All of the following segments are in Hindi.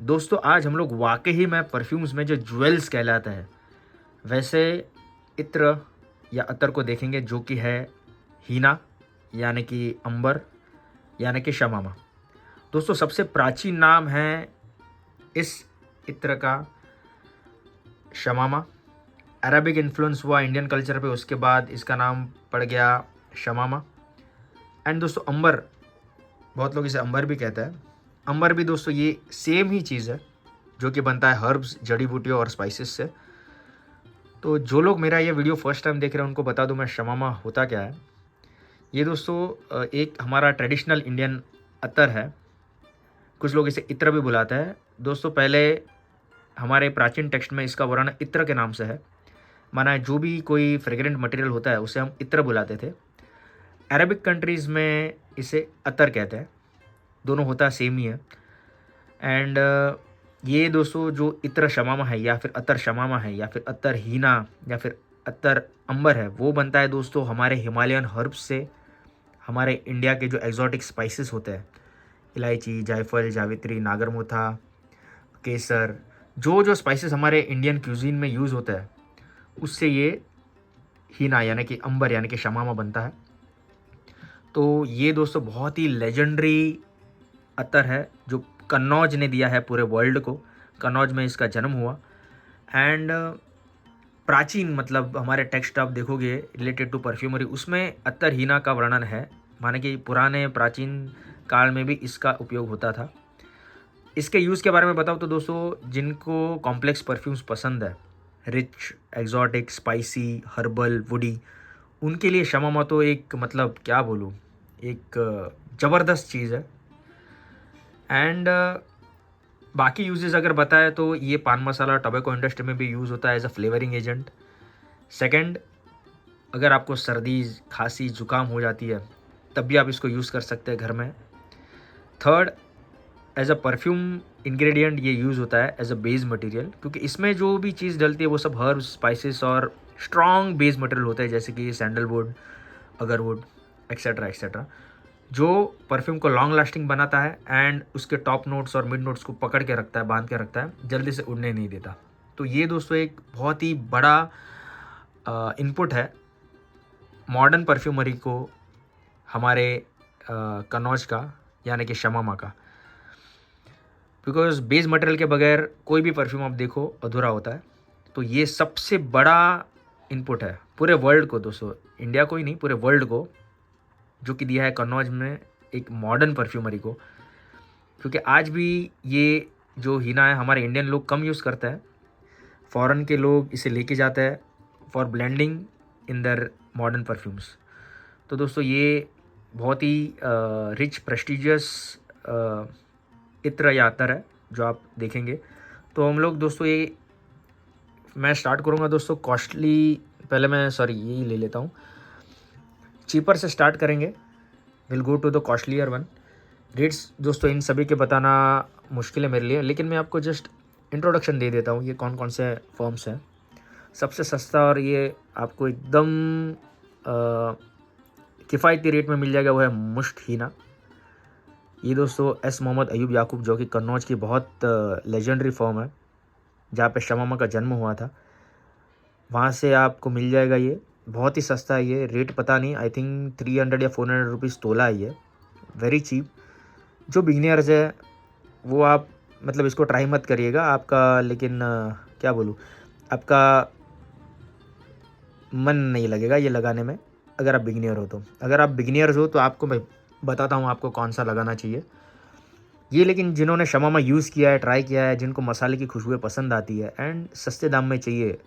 दोस्तों आज हम लोग वाकई में परफ्यूम्स में जो ज्वेल्स कहलाता है वैसे इत्र या अतर को देखेंगे, जो कि है हीना यानी कि अंबर यानी कि शमामा। दोस्तों सबसे प्राचीन नाम है इस इत्र का शमामा। अरबिक इन्फ्लुएंस हुआ इंडियन कल्चर पे, उसके बाद इसका नाम पड़ गया शमामा। एंड दोस्तों अंबर, बहुत लोग इसे अंबर भी कहते हैं। अंबर भी दोस्तों ये सेम ही चीज़ है जो कि बनता है हर्ब्स, जड़ी बूटियों और स्पाइसेस से। तो जो लोग मेरा ये वीडियो फर्स्ट टाइम देख रहे हैं उनको बता दूं मैं शमामा होता क्या है। ये दोस्तों एक हमारा ट्रेडिशनल इंडियन अतर है। कुछ लोग इसे इत्र भी बुलाते हैं। दोस्तों पहले हमारे प्राचीन टेक्स्ट में इसका वर्णन इत्र के नाम से है। माना है जो भी कोई फ्रेग्रेंट मटेरियल होता है उसे हम इत्र बुलाते थे। अरबिक कंट्रीज़ में इसे अतर कहते हैं। दोनों होता सेम ही है। एंड ये दोस्तों जो इत्र शमामा है या फिर अतर शमामा है या फिर अतर हीना या फिर अतर अंबर है, वो बनता है दोस्तों हमारे हिमालयन हर्ब्स से। हमारे इंडिया के जो एक्जॉटिक स्पाइसेस होते हैं, इलायची, जायफल, जावित्री, नागरमोथा, केसर, जो जो स्पाइसेस हमारे इंडियन क्यूजीन में यूज़ होता है उससे ये हीना यानी कि अंबर यानी कि शमामा बनता है। तो ये दोस्तों बहुत ही लेजेंडरी अतर है जो कन्नौज ने दिया है पूरे वर्ल्ड को। कन्नौज में इसका जन्म हुआ। एंड प्राचीन मतलब हमारे टेक्स्ट आप देखोगे रिलेटेड टू परफ्यूमरी, उसमें अतर हीना का वर्णन है। माने कि पुराने प्राचीन काल में भी इसका उपयोग होता था। इसके यूज़ के बारे में बताओ तो दोस्तों जिनको कॉम्प्लेक्स परफ्यूम्स पसंद है, rich, exotic, spicy, herbal, woody, उनके लिए शमामा तो एक मतलब क्या बोलूँ, एक ज़बरदस्त चीज़ है। एंड बाकी यूजेस अगर बताए तो ये पान मसाला, टोबैको इंडस्ट्री में भी यूज़ होता है as a flavouring agent. Second, अगर आपको सर्दी, खांसी, जुकाम हो जाती है तब भी आप इसको यूज़ कर सकते हैं घर में। Third, as a perfume ingredient ये यूज़ होता है एज अ बेस मटेरियल, क्योंकि इसमें जो भी चीज़ डलती है वो सब हर्ब्स, स्पाइसेस और स्ट्रॉन्ग बेस मटेरियल होता है, जैसे कि सैंडलवुड, अगरवुड, एक्सेट्रा एक्सेट्रा, जो परफ्यूम को लॉन्ग लास्टिंग बनाता है एंड उसके टॉप नोट्स और मिड नोट्स को पकड़ के रखता है, बांध के रखता है, जल्दी से उड़ने नहीं देता। तो ये दोस्तों एक बहुत ही बड़ा इनपुट है मॉडर्न परफ्यूमरी को, हमारे कन्नौज का यानी कि शमामा का। बिकॉज बेस मटेरियल के बगैर कोई भी परफ्यूम आप देखो अधूरा होता है। तो ये सबसे बड़ा इनपुट है पूरे वर्ल्ड को दोस्तों, इंडिया को ही नहीं पूरे वर्ल्ड को, जो कि दिया है कन्नौज में एक मॉडर्न परफ्यूमरी को। क्योंकि आज भी ये जो हीना है हमारे इंडियन लोग कम यूज़ करते हैं, फॉरेन के लोग इसे लेके जाते हैं for blending in the modern perfumes. तो दोस्तों ये बहुत ही रिच प्रेस्टिजियस इत्र या अतर है जो आप देखेंगे। तो हम लोग दोस्तों ये मैं स्टार्ट करूँगा दोस्तों कॉस्टली, पहले मैं यही ले लेता हूँ, चीपर से स्टार्ट करेंगे। Will go to the costlier one. Rates दोस्तों इन सभी के बताना मुश्किल है मेरे लिए, लेकिन मैं आपको जस्ट इंट्रोडक्शन दे देता हूँ ये कौन कौन से फर्म्स हैं। सबसे सस्ता और ये आपको एकदम किफ़ायती रेट में मिल जाएगा वो है मुश्त हीना। ये दोस्तों एस मोहम्मद अयूब याकूब, जो कि कन्नौज की बहुत लेजेंडरी फर्म है जहाँ पे शमामा का जन्म हुआ था, वहाँ से आपको मिल जाएगा। ये बहुत ही सस्ता है, ये रेट पता नहीं, आई थिंक 300 या 400 रुपीज़ तोला है ये, वेरी चीप। जो बिगनियर्स है वो आप मतलब इसको ट्राई मत करिएगा आपका, लेकिन क्या बोलूँ, आपका मन नहीं लगेगा ये लगाने में अगर आप बिगनियर हो तो। अगर आप बिगनियर्स हो तो आपको मैं बताता हूँ आपको कौन सा लगाना चाहिए ये। लेकिन जिन्होंने शमामा यूज़ किया है, ट्राई किया है, जिनको मसाले की खुशबुएं पसंद आती है एंड सस्ते दाम में चाहिए,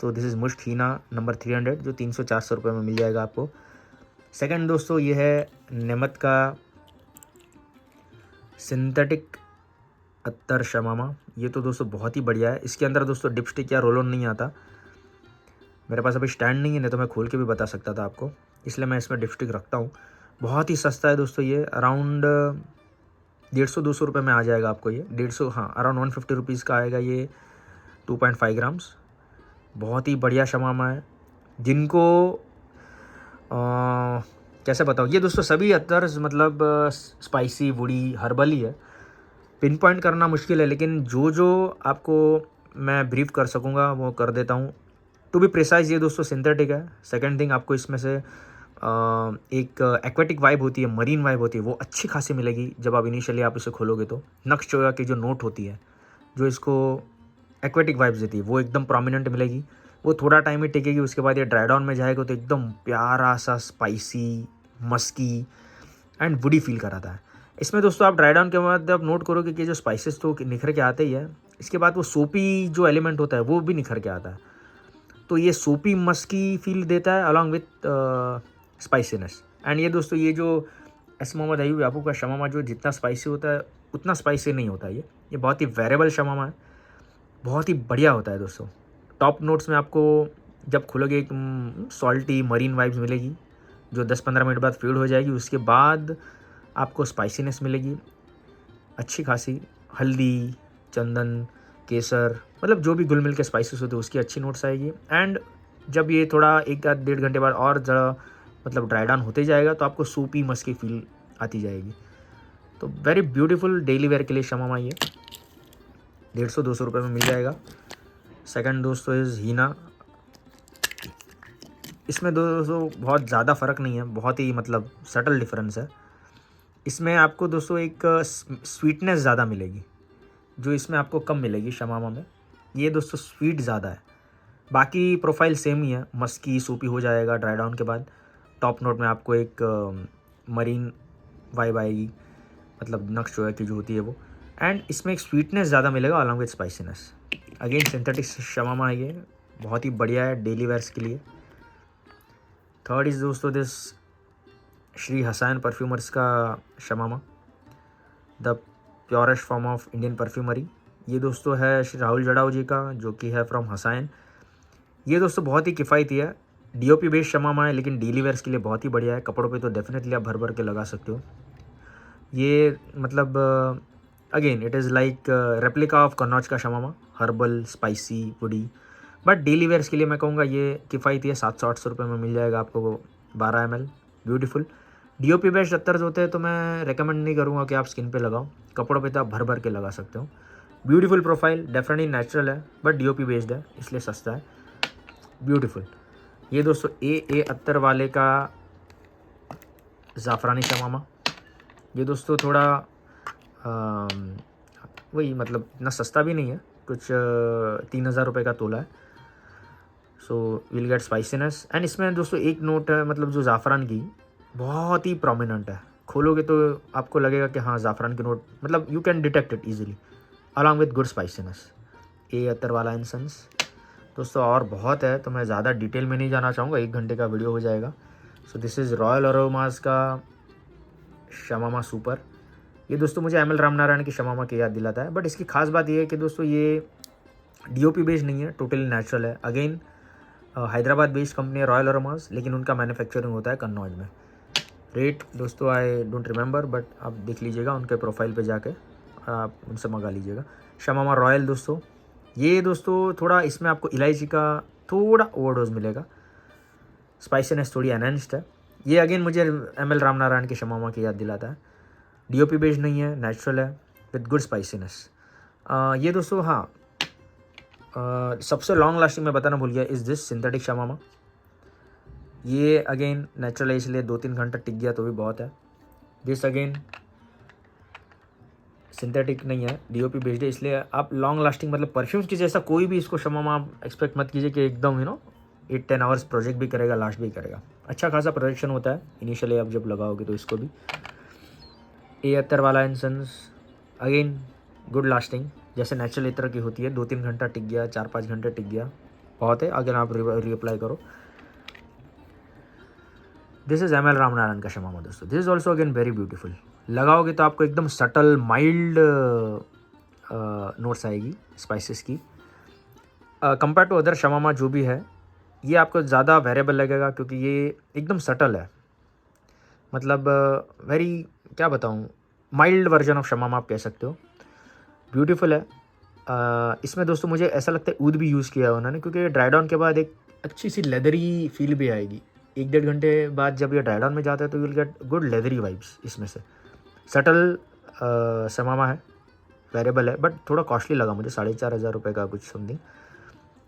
तो दिस इज़ मुश्त हीना नंबर 300, जो 300-400 रुपये में मिल जाएगा आपको। सेकंड दोस्तों ये है नेमत का सिंथेटिक अत्तर शमामा। ये तो दोस्तों बहुत ही बढ़िया है। इसके अंदर दोस्तों डिपस्टिक या रोल ऑन नहीं आता। मेरे पास अभी स्टैंड नहीं है, नहीं तो मैं खोल के भी बता सकता था आपको, इसलिए मैं इसमें डिपस्टिक रखता हूँ। बहुत ही सस्ता है दोस्तों ये, अराउंड 150-200 रुपये में आ जाएगा आपको ये। 150, हाँ, अराउंड 150 रुपीज़ का आएगा ये, 2.5 ग्राम्स। बहुत ही बढ़िया शमामा है। जिनको कैसे बताओ, ये दोस्तों सभी अत्तर्स मतलब स्पाइसी, वुडी, हर्बल ही है। पिन पॉइंट करना मुश्किल है, लेकिन जो जो आपको मैं ब्रीफ कर सकूँगा वो कर देता हूँ। टू बी प्रिसाइज ये दोस्तों सिंथेटिक है। सेकंड थिंग, आपको इसमें से एक एक्वेटिक वाइब होती है, मरीन वाइब होती है, वो अच्छी खासी मिलेगी जब आप इनिशियली आप इसे खोलोगे तो। नक्श चोया की जो नोट होती है जो इसको एक्वेटिक वाइब्स देती है वो एकदम प्रोमिनेंट मिलेगी। वो थोड़ा टाइम ही टिकेगी, उसके बाद ये ड्राई डाउन में जाएगा तो एकदम प्यारा सा spicy, musky and woody feel कराता है। इसमें दोस्तों आप ड्राई डाउन के बाद आप नोट करोगे कि जो स्पाइसेस तो निखर के आते ही है, इसके बाद वो सोपी जो एलिमेंट होता है वो भी निखर के आता है। तो ये सोपी मस्की फील देता है अलॉन्ग विथ स्पाइसीनेस। एंड ये दोस्तों ये जो एस मोहम्मद अयूब याकूब का शमामा जो जितना स्पाइसी होता है उतना स्पाइसी नहीं होता। ये बहुत ही वेरेबल शमामा है, बहुत ही बढ़िया होता है दोस्तों। टॉप नोट्स में आपको जब खोलोगे एक सॉल्टी मरीन वाइब्स मिलेगी जो 10-15 मिनट बाद फेड हो जाएगी। उसके बाद आपको स्पाइसीनेस मिलेगी अच्छी खासी, हल्दी, चंदन, केसर, मतलब जो भी घुल मिल के स्पाइसेस होते हैं उसकी अच्छी नोट्स आएगी। एंड जब ये थोड़ा 1-1.5 घंटे बाद और ज़रा मतलब ड्राई डाउन होते जाएगा तो आपको सूपी मस्की फील आती जाएगी। तो वेरी ब्यूटीफुल डेली वेयर के लिए शमामा ये 150-200 रुपये में मिल जाएगा। सेकंड दोस्तों इज़ हीना। इसमें दोस्तों बहुत ज़्यादा फ़र्क नहीं है, बहुत ही मतलब सटल डिफरेंस है। इसमें आपको दोस्तों एक स्वीटनेस ज़्यादा मिलेगी जो इसमें आपको कम मिलेगी शमामा में। ये दोस्तों स्वीट ज़्यादा है, बाकी प्रोफाइल सेम ही है, मस्की सूपी हो जाएगा ड्राई डाउन के बाद। टॉप नोट में आपको एक मरीन वाइब आएगी, मतलब नक्श चोया की जो होती है वो। एंड इसमें एक स्वीटनेस ज़्यादा मिलेगा along with spiciness. Again synthetic shamama है ये, बहुत ही बढ़िया है डेली वेयर्स के लिए। थर्ड इज़ दोस्तों दिस श्री हसैन परफ्यूमर्स का shamama, the purest form of Indian perfumery. ये दोस्तों है श्री राहुल जड़ाऊ जी का जो कि है फ्रॉम हसैन। ये दोस्तों बहुत ही किफ़ायती है, डीओपी बेस्ड शमामा है लेकिन डेली वेयर्स के लिए बहुत ही बढ़िया है। कपड़ों पे तो डेफिनेटली आप भर भर के लगा सकते हो। ये मतलब again it is like replica of Kannauj का shamama, herbal, spicy, woody, but daily wears के लिए मैं कहूँगा ये किफ़ायती है। 700-800 रुपये में मिल जाएगा आपको 12 ml। ब्यूटीफुल डीओपी बेस्ड अत्तर होते हैं तो मैं रेकमेंड नहीं करूँगा कि आप स्किन पे लगाओ, कपड़ों पे तो आप भर भर के लगा सकते हो। ब्यूटीफुल प्रोफाइल, डेफिनेटली नेचुरल है बट डीओपी बेस्ड है इसलिए सस्ता है। ब्यूटीफुल ये दोस्तों ए अत्तर वाले का ज़ाफ़रानी शमामा। ये दोस्तों थोड़ा वही मतलब इतना सस्ता भी नहीं है, कुछ 3000 रुपये का तोला है। So will get spiciness. And इसमें दोस्तों एक नोट है मतलब जो ज़ाफ़रान की बहुत ही प्रोमिनेंट है, खोलोगे तो आपको लगेगा कि हाँ ज़ाफ़रान की नोट, मतलब you can detect it easily along with good spiciness. ए अत्तर वाला इंसेंस दोस्तों और बहुत है तो मैं ज़्यादा डिटेल में नहीं जाना चाहूँगा, 1 घंटे का वीडियो हो जाएगा। सो दिस इज़ रॉयल अरोमास का शमामा सुपर। ये दोस्तों मुझे एम एल रामनारायण की शमामा की याद दिलाता है, बट इसकी खास बात ये है कि दोस्तों ये डीओपी बेस्ड नहीं है, टोटली नेचुरल है। अगेन हैदराबाद बेस्ड कंपनी है रॉयल अरोमास, लेकिन उनका मैन्युफैक्चरिंग होता है कन्नौज में। रेट दोस्तों आई डोंट रिमेंबर, बट आप देख लीजिएगा उनके प्रोफाइल पे जाके आप उनसे मंगा लीजिएगा। शमामा रॉयल दोस्तों, ये दोस्तों थोड़ा इसमें आपको इलायची का थोड़ा ओवरडोज मिलेगा, स्पाइसीनेस थोड़ी एनहेंस्ड है। ये अगेन मुझे एम एल रामनारायण की शमामा की याद दिलाता है। डीओपी बेस्ड नहीं है, नेचुरल है विद गुड स्पाइसीनेस। ये दोस्तों हाँ सबसे लॉन्ग लास्टिंग मैं बताना भूल गया इज़ दिस सिंथेटिक शमामा। ये अगेन नेचुरल है इसलिए 2-3 घंटा टिक गया तो भी बहुत है। दिस अगेन सिंथेटिक नहीं है, डीओपी बेस्ड है, इसलिए आप लॉन्ग लास्टिंग मतलब परफ्यूम्स की जैसा कोई भी इसको शमामा आप एक्सपेक्ट मत कीजिए कि एकदम 8-10 आवर्स प्रोजेक्ट भी करेगा, लास्ट भी करेगा। अच्छा खासा प्रोजेक्शन होता है इनिशियली आप जब लगाओगे तो इसको भी। ए अत्तर वाला इंसेंस अगेन गुड लास्टिंग, जैसे नेचुरल इत्र की होती है, 2-3 घंटा टिक गया, 4-5 घंटे टिक गया, बहुत है। अगेन आप रीअप्लाई करो। This is M L Ramnarayan का शमामा दोस्तों। This is also again very beautiful, लगाओगे तो आपको एकदम सटल माइल्ड नोट्स आएगी स्पाइसेस की। कंपेयर टू अदर शमामा जो भी है ये आपको ज़्यादा वेरिएबल लगेगा क्योंकि ये एकदम सटल है, मतलब वेरी क्या बताऊँ, माइल्ड वर्जन ऑफ शमामा आप कह सकते हो। ब्यूटीफुल है। इसमें दोस्तों मुझे ऐसा लगता है ऊद भी यूज़ किया है उन्होंने, क्योंकि ड्राई डाउन के बाद एक अच्छी सी लेदरी फील भी आएगी। 1-1.5 घंटे बाद जब ये ड्राई डाउन में जाता है तो you will get good leathery vibes इसमें से। सटल शमामा है, वेरिएबल है, बट थोड़ा कॉस्टली लगा मुझे, 4,500 रुपये का कुछ समथिंग।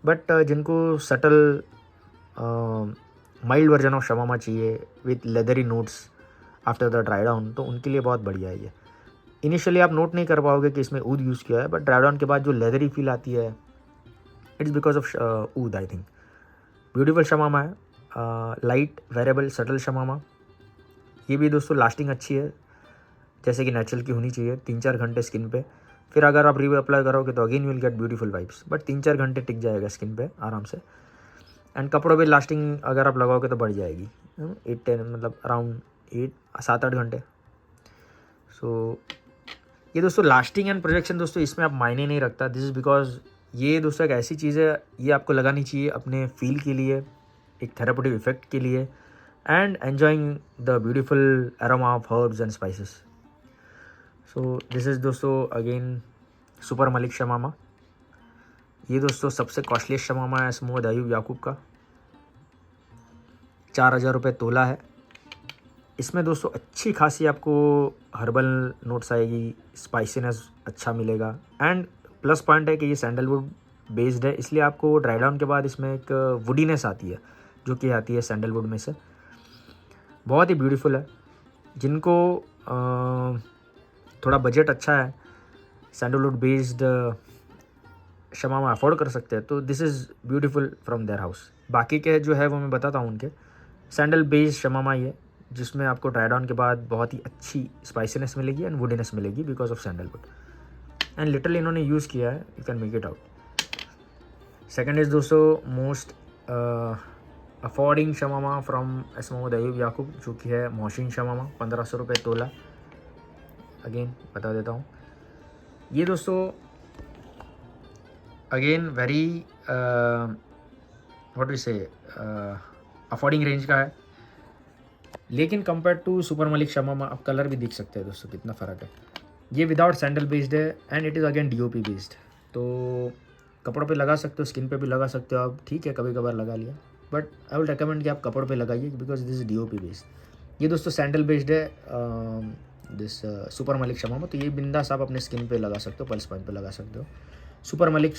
बट जिनको सटल माइल्ड वर्जन ऑफ शमामा चाहिए with leathery notes after the dry down, तो उनके लिए बहुत बढ़िया है ये। इनिशियली आप नोट नहीं कर पाओगे कि इसमें ऊद यूज़ किया है, बट ड्राई डाउन के बाद जो लेदरी फील आती है, it's because of oud I think. Beautiful shamama है, लाइट वेरिएबल सटल शमामा। ये भी दोस्तों लास्टिंग अच्छी है, जैसे कि नेचुरल की होनी चाहिए, 3-4 घंटे स्किन पे। फिर अगर आप रिव्यू अप्लाई करोगे तो again you will gate beautiful vibes, but 3-4 घंटे टिक जाएगा स्किन पे आराम से। एंड कपड़ों पे लास्टिंग अगर आप लगाओगे तो बढ़ जाएगी, 8-10 मतलब अराउंड 7-8 घंटे। सो ये दोस्तों लास्टिंग एंड प्रोजेक्शन दोस्तों इसमें आप मायने नहीं रखता। दिस इज़ बिकॉज ये दोस्तों एक ऐसी चीज़ है, ये आपको लगानी चाहिए अपने फील के लिए, एक थेरापेटिक इफेक्ट के लिए, and enjoying the beautiful aroma of herbs and spices. So this is दोस्तों अगेन सुपर मलिक शमामा। ये दोस्तों सबसे कॉस्टलीस्ट शमामा है मोहम्मद अयूब याकूब का, 4,000 रुपये तोला है। इसमें दोस्तों अच्छी खासी आपको हर्बल नोट्स आएगी, स्पाइसीनेस अच्छा मिलेगा, एंड प्लस पॉइंट है कि ये सैंडलवुड बेस्ड है, इसलिए आपको ड्राई डाउन के बाद इसमें एक वुडीनेस आती है जो कि आती है सैंडलवुड में से। बहुत ही ब्यूटीफुल है। जिनको थोड़ा बजट अच्छा है, सैंडलवुड बेस्ड शमामा अफोर्ड कर सकते हैं, तो this is beautiful from their house. बाकी के जो है वो मैं बताता हूँ उनके। सैंडल बेस्ड शमामा ये, जिसमें आपको ड्राई डाउन के बाद बहुत ही अच्छी स्पाइसीनेस मिलेगी एंड वुडीनेस मिलेगी because of sandalwood, and literally इन्होंने यूज़ किया है, you can make it out. Second is दोस्तों most affording shamama from Mohammad Ayub Yakub, जो कि है मोहसिन शमामा, 1,500 रुपये तोला। अगेन बता देता हूँ, ये दोस्तों अगेन वेरी व्हाट वी से अफोर्डिंग रेंज का है, लेकिन कंपेयर टू सुपर मलिक शमामा आप कलर भी देख सकते हैं दोस्तों कितना फ़र्क है। ये विदाउट सैंडल बेस्ड है and it is again DOP based, तो कपड़ों पे लगा सकते हो, स्किन पे भी लगा सकते हो आप, ठीक है कभी कभार लगा लिया, बट आई विल रिकमेंड कि आप कपड़ों पे लगाइए because this is DOP based. ये दोस्तों सैंडल बेस्ड है दिस सुपर मलिक शमामा, तो ये बिंदास आप अपने स्किन पे लगा सकते हो, पल्स पॉइंट पे लगा सकते हो। सुपर मलिक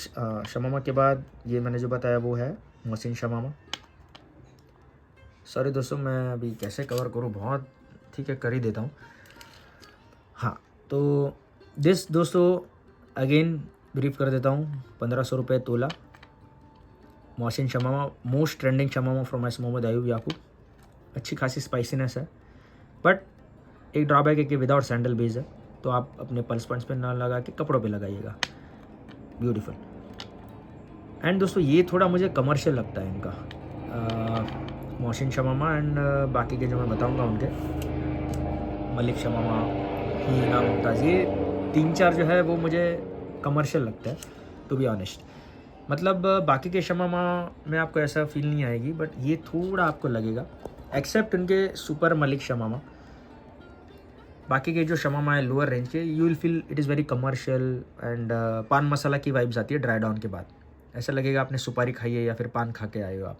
शमामा के बाद ये मैंने जो बताया वो है मोहसिन शमामा। सॉरी दोस्तों मैं अभी कैसे कवर करूँ, बहुत ठीक है कर ही देता हूँ। हाँ, तो दिस दोस्तों अगेन ब्रीफ कर देता हूँ, 1,500 रुपये तोला, Mohsin shamama, most trending shamama from Mohammad Ayub Yakub. अच्छी खासी स्पाइसीनेस है, बट एक ड्रॉबैक है कि विदाउट सैंडल बेस है, तो आप अपने पल्स पॉइंट्स पे ना लगा के कपड़ों पे लगाइएगा। ब्यूटीफुल। एंड दोस्तों ये थोड़ा मुझे कमर्शियल लगता है इनका, मोहसिन शमामा एंड बाकी के जो मैं बताऊंगा उनके, मलिक शमामा, हीना मुमताज़, ये 3-4 जो है वो मुझे कमर्शियल लगता है टू बी ऑनेस्ट। मतलब बाकी के शमामा में आपको ऐसा फील नहीं आएगी, बट ये थोड़ा आपको लगेगा, एक्सेप्ट उनके सुपर मलिक शमामा। बाकी के जो शमामा है लोअर रेंज के, you will feel it is very commercial and पान मसाला की वाइब्स आती है ड्राई डाउन के बाद। ऐसा लगेगा आपने सुपारी खाई है या फिर पान खा के आए हो आप,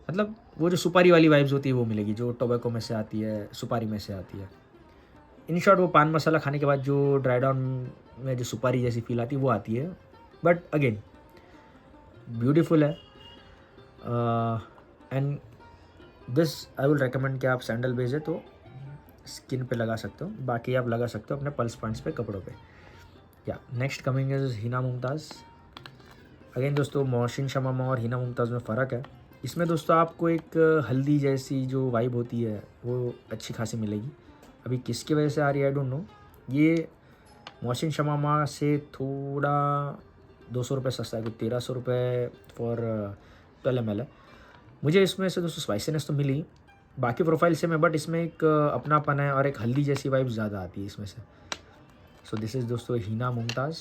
मतलब वो जो सुपारी वाली वाइब्स होती है वो मिलेगी, जो टोबैको में से आती है, सुपारी में से आती है। इन शॉर्ट वो पान मसाला खाने के बाद जो ड्राई डाउन में जो सुपारी जैसी फील आती है वो आती है, बट अगेन ब्यूटीफुल है। And this I will recommend कि आप सैंडल बेस है तो स्किन पे लगा सकते हो, बाकी आप लगा सकते हो अपने पल्स पॉइंट्स पे, कपड़ों पे। या next coming is Heena Mumtaz. Again दोस्तों मोहसिन शमामा और हीना मुमताज़ में फ़र्क है। इसमें दोस्तों आपको एक हल्दी जैसी जो वाइब होती है वो अच्छी खासी मिलेगी। अभी किसकी वजह से आ रही है आई डोंट नो। ये मोहसिन शमामा से थोड़ा 200 रुपये सस्ता है, 1,300 रुपये फॉर 12 ml है। मुझे इसमें से दोस्तों स्पाइसीनेस तो मिली बाकी प्रोफाइल से में, बट इसमें एक अपनापन है और एक हल्दी जैसी वाइब ज़्यादा आती है इसमें से। सो दिस इज़ दोस्तों हीना मुमताज़।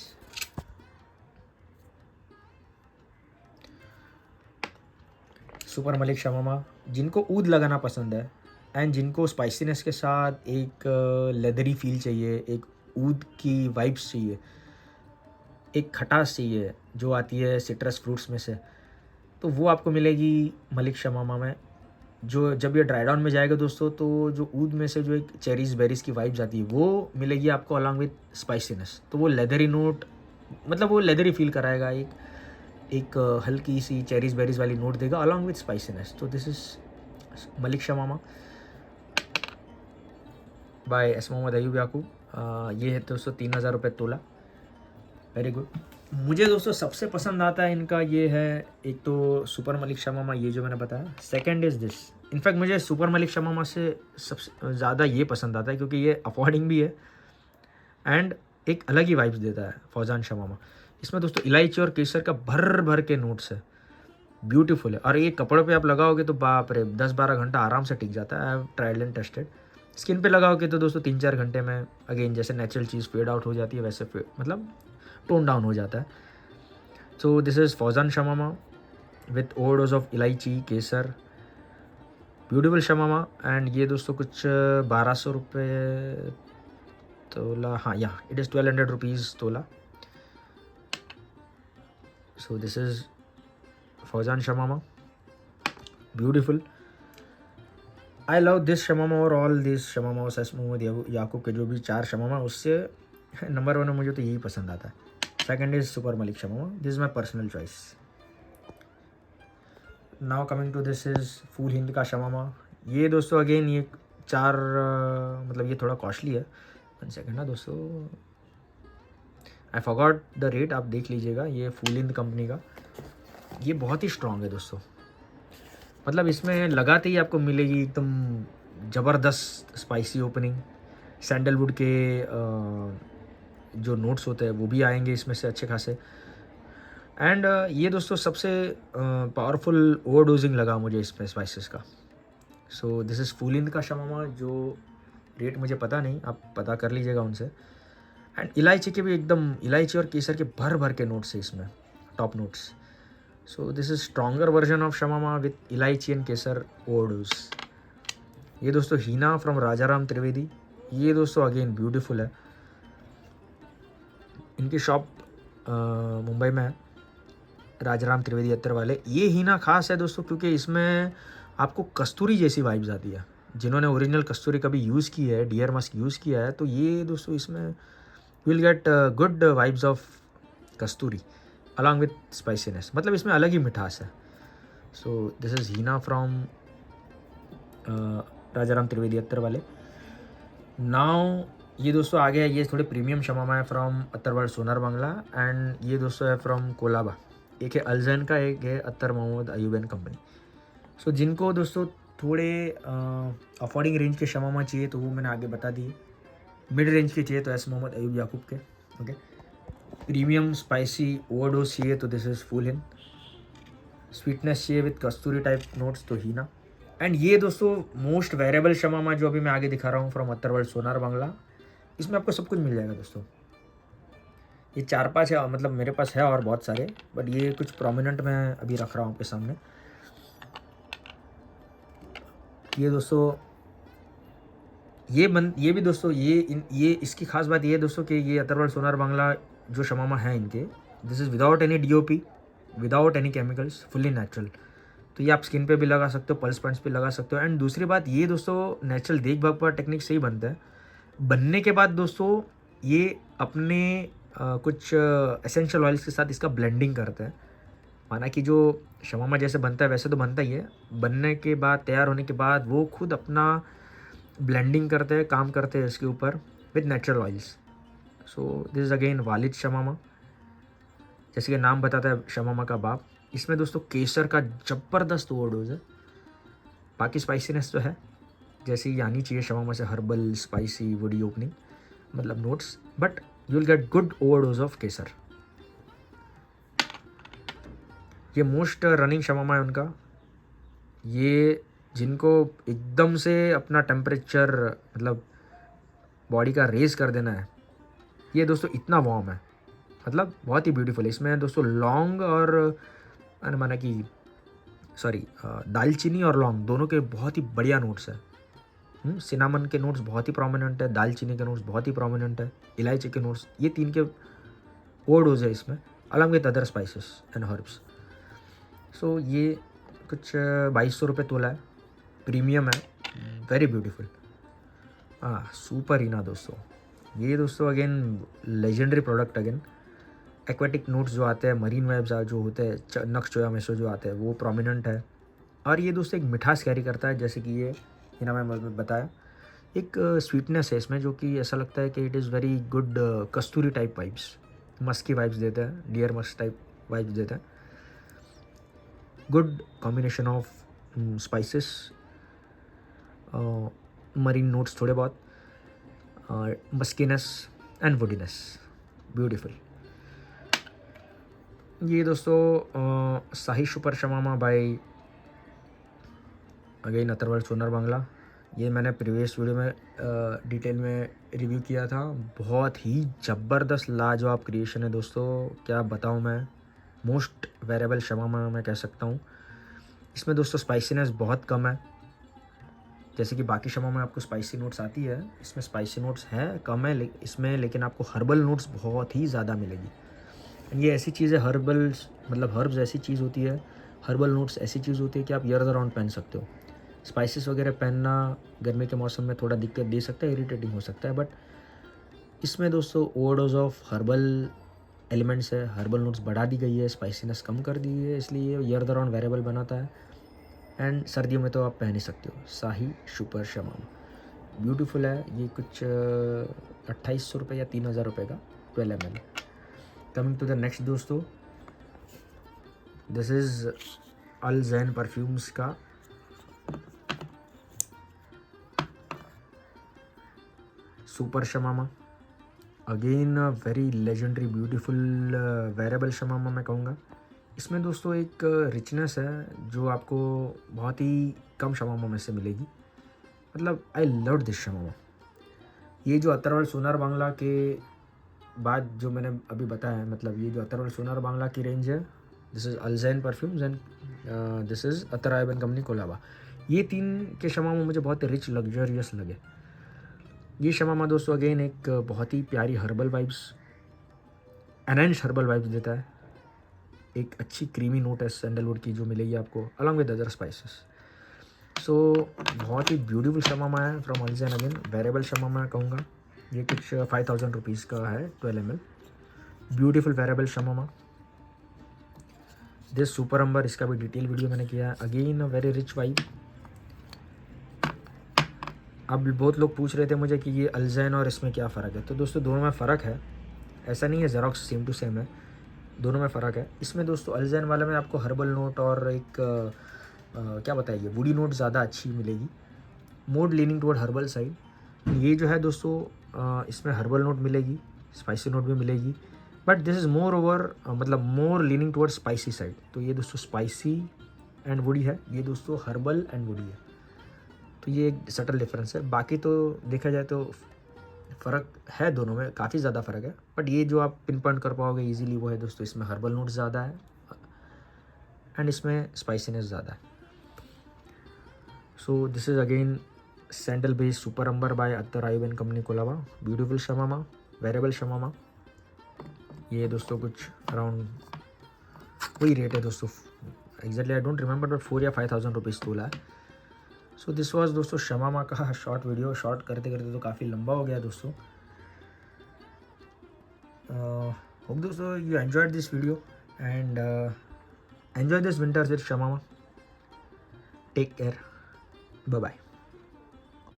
सुपर मलिक शमामा, जिनको ऊद लगाना पसंद है एंड जिनको स्पाइसीनेस के साथ एक लेदरी फील चाहिए, एक ऊद की वाइब्स चाहिए, एक खटास चाहिए जो आती है सिट्रस फ्रूट्स में से, तो वो आपको मिलेगी मलिक शमामा में। जो जब ये ड्राई डाउन में जाएगा दोस्तों, तो जो ऊद में से जो एक चेरीज़ बेरीज़ की वाइब्स आती है वो मिलेगी आपको अलॉन्ग विद स्पाइसीनेस। तो वो लेदरी नोट, मतलब वो लेदरी फील कराएगा, एक एक हल्की सी चेरीज़ बेरीज़ वाली नोट देगा अलॉन्ग विद स्पाइसीनेस। तो this is Malik shamama by S Mohammad Ayub Yakub. ये है दोस्तों 3000 रुपये तोला। Very good. मुझे दोस्तों सबसे पसंद आता है इनका ये है, एक तो सुपर मलिक शमामा ये जो मैंने बताया, सेकंड इज़ दिस। इनफैक्ट मुझे सुपर मलिक शमामा से सबसे ज़्यादा ये पसंद आता है क्योंकि ये अफोर्डिंग भी है एंड एक अलग ही वाइब्स देता है फौजान शमामा। इसमें दोस्तों इलायची और केसर का भर भर के नोट्स है, ब्यूटीफुल है। और ये कपड़ों पे आप लगाओगे तो बाप रे 10-12 घंटा आराम से टिक जाता है। I have tried and tested. Skin पे लगाओगे तो दोस्तों 3-4 घंटे में अगेन जैसे नेचुरल चीज़ फेड आउट हो जाती है वैसे मतलब टोन डाउन हो जाता है। So this is Fauzan shamama with overdose of इलायची केसर, ब्यूटीफुल शमामा। एंड ये दोस्तों कुछ 1200 रुपये तोला, हाँ या इट इज़ 1200 रुपीज़ तोला। So this is Fauzan shamama, beautiful. I love this shamama और ऑल दिस शमामा और एस मोहम्मद याकूब के जो भी 4 शमामा, उससे नंबर 1 में मुझे तो यही पसंद आता है। Second is super Malik shamama, this is my personal choice. Now coming to this is Phool Hind का शमामा। ये दोस्तों अगेन ये 4 मतलब ये थोड़ा कॉस्टली है। 1 सेकेंड ना दोस्तों, आई फॉरगॉट द रेट, आप देख लीजिएगा। ये फूल हिंद कंपनी का, ये बहुत ही स्ट्रॉन्ग है दोस्तों। मतलब इसमें लगाते ही आपको मिलेगी एकदम ज़बरदस्त स्पाइसी ओपनिंग। सैंडलवुड के जो नोट्स होते हैं वो भी आएंगे इसमें से अच्छे खासे। एंड ये दोस्तों सबसे पावरफुल ओवरडोजिंग लगा मुझे इसमें स्पाइसेस का। सो दिस इज़ फूल हिंद का शमामा, जो रेट मुझे पता नहीं, आप पता कर लीजिएगा उनसे। एंड इलायची के भी एकदम, इलायची और केसर के भर भर के नोट्स है इसमें, top notes. So this is stronger version of shamama with इलायची एंड केसर ओवरडोज। ये दोस्तों हीना फ्रॉम राजाराम त्रिवेदी। ये दोस्तों अगेन ब्यूटीफुल है। इनकी शॉप मुंबई में है, राजाराम त्रिवेदी अत्तर वाले। ये हीना खास है दोस्तों क्योंकि इसमें आपको कस्तूरी जैसी वाइब्स आती है। जिन्होंने ओरिजिनल कस्तूरी कभी यूज़ की है, डियर मस्क यूज़ किया है, तो ये दोस्तों इसमें will get good vibes of कस्तूरी अलॉन्ग विथ स्पाइसीनेस, मतलब इसमें अलग ही मिठास है। So this is Heena from Rajaram Trivedi अत्तर वाले। नाउ ये दोस्तों आ गया, ये थोड़े प्रीमियम शमामा है फ्रॉम अत्तरवर्ल्ड सोनार बांग्ला। एंड ये दोस्तों है फ्रॉम कोलाबा। एक है अल्जैन का, एक है अत्तर मोहम्मद अयूब एंड कंपनी। सो जिनको दोस्तों थोड़े अफोर्डिंग रेंज के शमामा चाहिए तो वो मैंने आगे बता दिए। मिड रेंज के चाहिए तो एस मोहम्मद अयूब याकूब के। ओके, प्रीमियम स्पाइसी ओवरडोज चाहिए तो this is Phool Hind. Sweetness चाहिए विथ कस्तूरी टाइप नोट्स तो हीना। एंड ये दोस्तों मोस्ट वेरिएबल शमामा जो अभी मैं आगे दिखा रहा हूँ फ्रॉम अत्तरवर्ल्ड सोनार बांग्ला, इसमें आपको सब कुछ मिल जाएगा दोस्तों। ये 4-5 है, मतलब मेरे पास है और बहुत सारे, बट ये कुछ प्रोमिनेंट मैं अभी रख रहा हूँ आपके सामने। ये दोस्तों ये भी दोस्तों ये इसकी खास बात ये है दोस्तों कि ये अत्तरवर्ल्ड सोनार बांग्ला जो शमामा है इनके, this is without any DOP, without any chemicals, fully natural. तो ये आप स्किन पे भी लगा सकते हो, पल्स पॉइंट्स पे लगा सकते हो। एंड दूसरी बात ये दोस्तों नेचुरल देख भाग पर टेक्निक से ही बनता है। बनने के बाद दोस्तों ये अपने कुछ एसेंशियल ऑयल्स के साथ इसका ब्लेंडिंग करता है। माना कि जो शमामा जैसे बनता है वैसे तो बनता ही है, बनने के बाद तैयार होने के बाद वो खुद अपना ब्लेंडिंग करते हैं, काम करते हैं इसके ऊपर with natural oils. So this is again वालिद शमामा, जैसे कि नाम बताता है शमामा का बाप। इसमें दोस्तों केसर का ज़बरदस्त ओवरडोज है। बाकी स्पाइसीनेस तो है जैसे ही आनी चाहिए शमामा से, हर्बल स्पाइसी वुडी ओपनिंग मतलब notes, but you will get good overdose of केसर। ये मोस्ट रनिंग शमामा है उनका। ये जिनको एकदम से अपना टेम्परेचर मतलब बॉडी का रेज कर देना है, ये दोस्तों इतना वार्म है, मतलब बहुत ही ब्यूटीफुल है। इसमें दोस्तों लौंग और माना कि सॉरी दालचीनी और लौंग दोनों के बहुत ही बढ़िया नोट्स है। सिनामन के नोट्स बहुत ही प्रोमिनेंट है, दालचीनी के नोट्स बहुत ही प्रोमिनेंट है, इलायची के नोट्स, ये 3 के ओवरडोज है इसमें along with other spices and herbs. So ये कुछ 2200 रुपये तोला है। प्रीमियम है, वेरी ब्यूटीफुल। हाँ, सुपर हीना दोस्तों। ये दोस्तों again legendary product again. Aquatic notes जो आते हैं, मरीन वाइब्स जो होते हैं, नक्श चोया मेसो जो आते हैं वो प्रोमिनेंट है। और ये दोस्तों एक मिठास कैरी करता है, जैसे कि ये हीना मैं बताया। एक स्वीटनेस है इसमें जो कि ऐसा लगता है कि it is very good kasturi type vibes, musky vibes देता है, डियर मस्क टाइप वाइब्स देता है। Good combination of spices, marine notes थोड़े बहुत, मस्कीनेस एंड वुडीनेस, ब्यूटीफुल। ये दोस्तों Shahi super Shamama by again Attarworld Sonar Bangla. ये मैंने प्रीवियस वीडियो में डिटेल में रिव्यू किया था। बहुत ही ज़बरदस्त लाजवाब क्रिएशन है दोस्तों, क्या बताऊँ मैं। मोस्ट वेरेबल शमामा मैं कह सकता हूँ। इसमें दोस्तों स्पाइसीनेस बहुत कम है, जैसे कि बाकी शमामा में आपको स्पाइसी नोट्स आती है, इसमें स्पाइसी नोट्स हैं कम है इसमें, लेकिन आपको हर्बल नोट्स बहुत ही ज़्यादा मिलेगी। ये ऐसी चीज़ है, हर्बल्स मतलब हर्ब्स ऐसी चीज़ होती है, हर्बल नोट्स ऐसी चीज़ होती है कि आप ईयर अराउंड पहन सकते हो। स्पाइसेस वगैरह पहनना गर्मी के मौसम में थोड़ा दिक्कत दे सकता है, इरिटेटिंग हो सकता है, बट इसमें दोस्तों ओवरडोज ऑफ हर्बल एलिमेंट्स है, हर्बल नोट्स बढ़ा दी गई है, स्पाइसीनेस कम कर दी है, इसलिए ईयर अराउंड वेरेबल बनाता है। एंड सर्दियों में तो आप पहन ही सकते हो। शाही सुपर शमामा ब्यूटीफुल है। ये कुछ 2800 रुपये या 3000 रुपये का 12 ml। Coming to the next दोस्तों, this is Al Jain perfumes का super shamama. Again very legendary beautiful wearable shamama मैं कहूँगा। इसमें दोस्तों एक रिचनेस है जो आपको बहुत ही कम शमामा में से मिलेगी। मतलब आई लव दिस शमामा। ये जो अतरवर्ल्ड सोनार बांग्ला के बाद जो मैंने अभी बताया है, मतलब ये जो अतरवर्ल्ड सोनार बांग्ला की रेंज है, this is Al Jain perfumes and this is Attar Ayban company Colaba. ये 3 के शमामा मुझे बहुत रिच लग्जरियस लगे। ये शमामा दोस्तों अगेन एक बहुत ही प्यारी herbal vibes, enhanced herbal vibes देता है। एक अच्छी क्रीमी नोट है सैंडलवुड की जो मिलेगी आपको along with other spices. So बहुत ही ब्यूटीफुल शमामा है from Al Jain. Again wearable shamama कहूँगा। ये कुछ 5000 रुपीज़ का है 12 ml। Beautiful wearable shamama. This super amber, इसका भी डिटेल वीडियो मैंने किया है। Again very rich vibe. अब बहुत लोग पूछ रहे थे मुझे कि ये अल जैन और इसमें क्या फ़र्क है, तो दोस्तों दोनों में फ़र्क है, ऐसा नहीं है ज़ेरॉक्स सेम टू सेम है, दोनों में फ़र्क है। इसमें दोस्तों अल जैन वाले में आपको हर्बल नोट और एक क्या बताइए वुडी नोट ज़्यादा अच्छी मिलेगी, मोर लीनिंग टुवर्ड हर्बल साइड। ये जो है दोस्तों इसमें हर्बल नोट मिलेगी, स्पाइसी नोट भी मिलेगी, but this is more over मतलब मोर लीनिंग टुवर्ड स्पाइसी साइड। तो ये दोस्तों स्पाइसी एंड वुडी है, ये दोस्तों हर्बल एंड वुडी है। तो ये एक सटल डिफरेंस है। बाकी तो देखा जाए तो फ़र्क है दोनों में, काफ़ी ज़्यादा फ़र्क है, बट ये जो आप पिन पॉइंट कर पाओगे इजीली वो है दोस्तों इसमें हर्बल नोट ज़्यादा है एंड इसमें स्पाइसीनेस ज़्यादा है। So this is again sandal based super amber by Attar Ayuban company Colaba. Beautiful shamama, wearable shamama. ये दोस्तों कुछ अराउंड वही रेट है दोस्तों, exactly I don't remember, but 4 या 5000 रुपीज़ तोला है। सो दिस वॉज दोस्तों शमामा का शॉर्ट वीडियो। शॉर्ट करते करते तो काफ़ी लंबा हो गया दोस्तों। होप दोस्तों you enjoyed this video and enjoy this winters with shamama. Take care, bye bye.